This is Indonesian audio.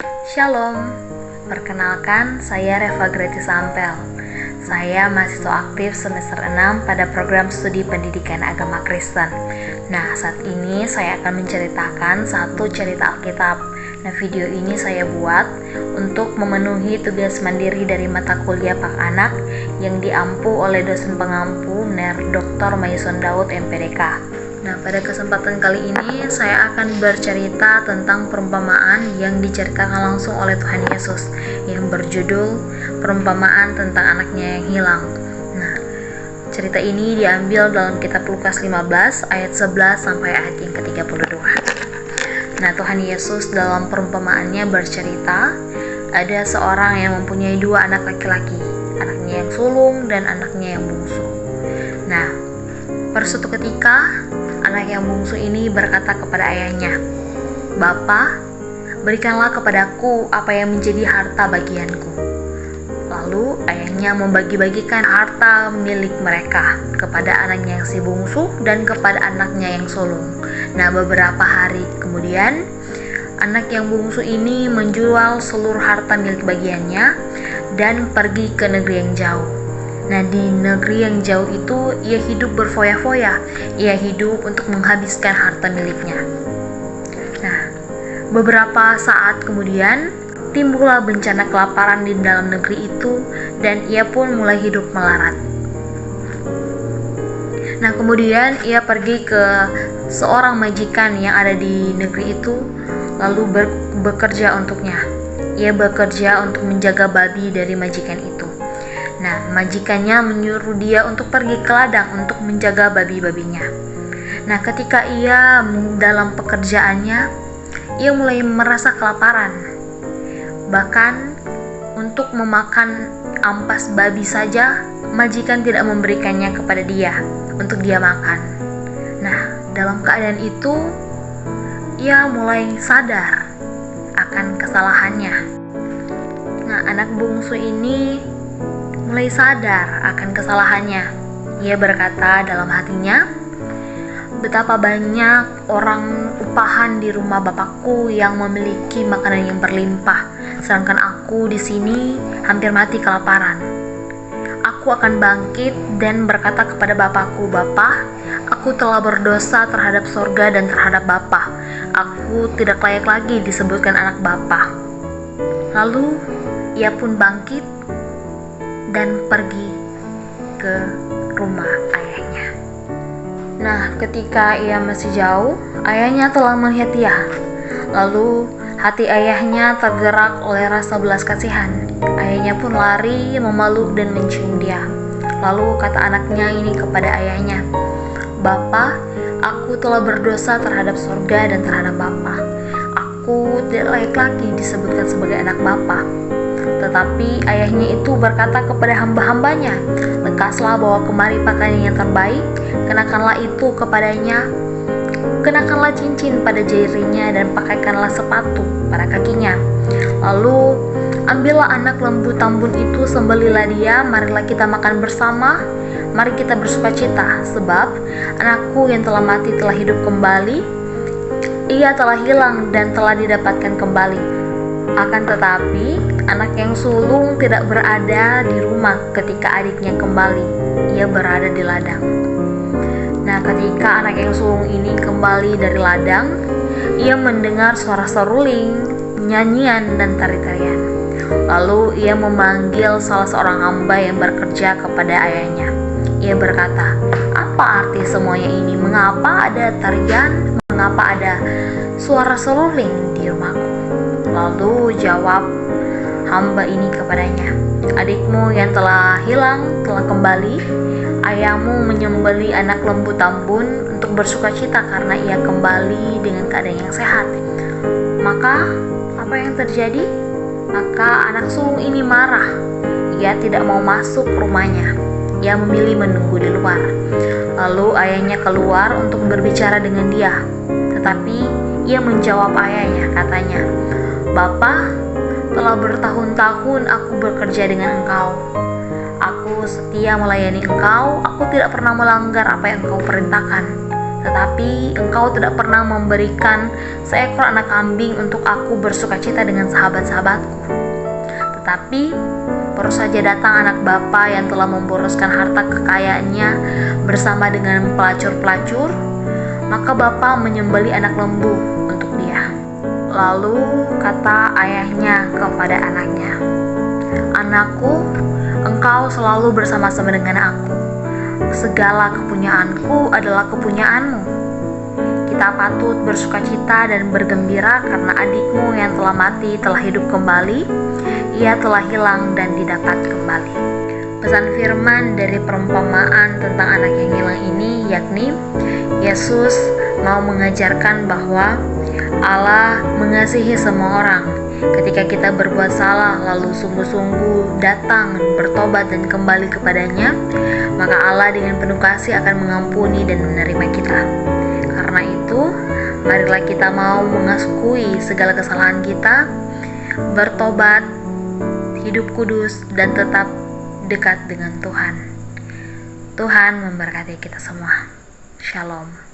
Shalom, perkenalkan saya Reva Gratis Ampel. Saya mahasiswa aktif semester 6 pada program studi pendidikan agama Kristen. Nah, saat ini saya akan menceritakan satu cerita Alkitab. Nah, video ini saya buat untuk memenuhi tugas mandiri dari mata kuliah Pak Anak yang diampu oleh dosen pengampu Dr. Maison Daud MPDK. Nah, pada kesempatan kali ini saya akan bercerita tentang perumpamaan yang diceritakan langsung oleh Tuhan Yesus yang berjudul Perumpamaan tentang Anaknya yang Hilang. Nah, cerita ini diambil dalam kitab Lukas 15 ayat 11 sampai ayat yang ke-32. Nah, Tuhan Yesus dalam perumpamaannya bercerita, ada seorang yang mempunyai dua anak laki-laki, anaknya yang sulung dan anaknya yang bungsu. Nah, pada suatu ketika anak yang bungsu ini berkata kepada ayahnya, "Bapa, berikanlah kepadaku apa yang menjadi harta bagianku." Lalu ayahnya membagi-bagikan harta milik mereka kepada anaknya yang si bungsu dan kepada anaknya yang sulung. Nah, beberapa hari kemudian anak yang bungsu ini menjual seluruh harta milik bagiannya dan pergi ke negeri yang jauh. Nah, di negeri yang jauh itu ia hidup berfoya-foya. Ia hidup untuk menghabiskan harta miliknya. Nah, beberapa saat kemudian timbullah bencana kelaparan di dalam negeri itu dan ia pun mulai hidup melarat. Nah, kemudian ia pergi ke seorang majikan yang ada di negeri itu lalu bekerja untuknya. Ia bekerja untuk menjaga babi dari majikan itu. Nah, majikannya menyuruh dia untuk pergi ke ladang untuk menjaga babi-babinya. Nah, ketika ia dalam pekerjaannya, ia mulai merasa kelaparan. Bahkan untuk memakan ampas babi saja, majikan tidak memberikannya kepada dia untuk dia makan. Nah, dalam keadaan itu, ia mulai sadar akan kesalahannya. Nah, anak bungsu ini mulai sadar akan kesalahannya. Ia berkata dalam hatinya, "Betapa banyak orang upahan di rumah bapakku yang memiliki makanan yang berlimpah, sedangkan aku di sini hampir mati kelaparan. Aku akan bangkit dan berkata kepada bapakku, 'Bapa, aku telah berdosa terhadap sorga dan terhadap Bapa. Aku tidak layak lagi disebutkan anak Bapa.' Lalu ia pun bangkit dan pergi ke rumah ayahnya. Nah, ketika ia masih jauh, ayahnya telah melihat dia. Lalu hati ayahnya tergerak oleh rasa belas kasihan. Ayahnya pun lari, memeluk dan mencium dia. Lalu kata anaknya ini kepada ayahnya, "Bapa, aku telah berdosa terhadap sorga dan terhadap Bapa. Aku tidak layak lagi disebutkan sebagai anak Bapa." Tetapi ayahnya itu berkata kepada hamba-hambanya, "Lekaslah bawa kemari pakaian yang terbaik, kenakanlah itu kepadanya, kenakanlah cincin pada jarinya dan pakaikanlah sepatu pada kakinya. Lalu ambillah anak lembu tambun itu, sembelilah dia, marilah kita makan bersama, mari kita bersukacita, sebab anakku yang telah mati telah hidup kembali, ia telah hilang dan telah didapatkan kembali." Akan tetapi anak yang sulung tidak berada di rumah ketika adiknya kembali. Ia berada di ladang. Nah, ketika anak yang sulung ini kembali dari ladang, ia mendengar suara seruling, nyanyian, dan tari-tarian. Lalu ia memanggil salah seorang hamba yang bekerja kepada ayahnya. Ia berkata, "Apa arti semuanya ini? Mengapa ada tarian? Mengapa ada suara seruling di rumahku?" Lalu jawab hamba ini kepadanya, "Adikmu yang telah hilang telah kembali. Ayahmu menyembeli anak lembu tambun untuk bersukacita karena ia kembali dengan keadaan yang sehat." Maka apa yang terjadi? Maka anak sulung ini marah. Ia tidak mau masuk rumahnya. Ia memilih menunggu di luar. Lalu ayahnya keluar untuk berbicara dengan dia. Tetapi ia menjawab ayahnya, katanya, "Bapa, telah bertahun-tahun aku bekerja dengan engkau. Aku setia melayani engkau, aku tidak pernah melanggar apa yang engkau perintahkan. Tetapi Engkau tidak pernah memberikan seekor anak kambing untuk aku bersukacita dengan sahabat-sahabatku. Tetapi baru saja datang anak bapa yang telah memboroskan harta kekayaannya bersama dengan pelacur-pelacur, maka bapa menyembelih anak lembu untuk dia. Lalu kata ayahnya kepada anaknya, "Anakku, engkau selalu bersama-sama dengan aku. Segala kepunyaanku adalah kepunyaanmu. Kita patut bersukacita dan bergembira karena adikmu yang telah mati telah hidup kembali. Ia telah hilang dan didapat kembali." Pesan firman dari perumpamaan tentang anak yang hilang ini yakni Yesus mau mengajarkan bahwa Allah mengasihi semua orang. Ketika kita berbuat salah lalu sungguh-sungguh datang, bertobat dan kembali kepadanya, maka Allah dengan penuh kasih akan mengampuni dan menerima kita. Karena itu, marilah kita mau mengakui segala kesalahan kita, bertobat, hidup kudus, dan tetap dekat dengan Tuhan. Tuhan memberkati kita semua. Shalom.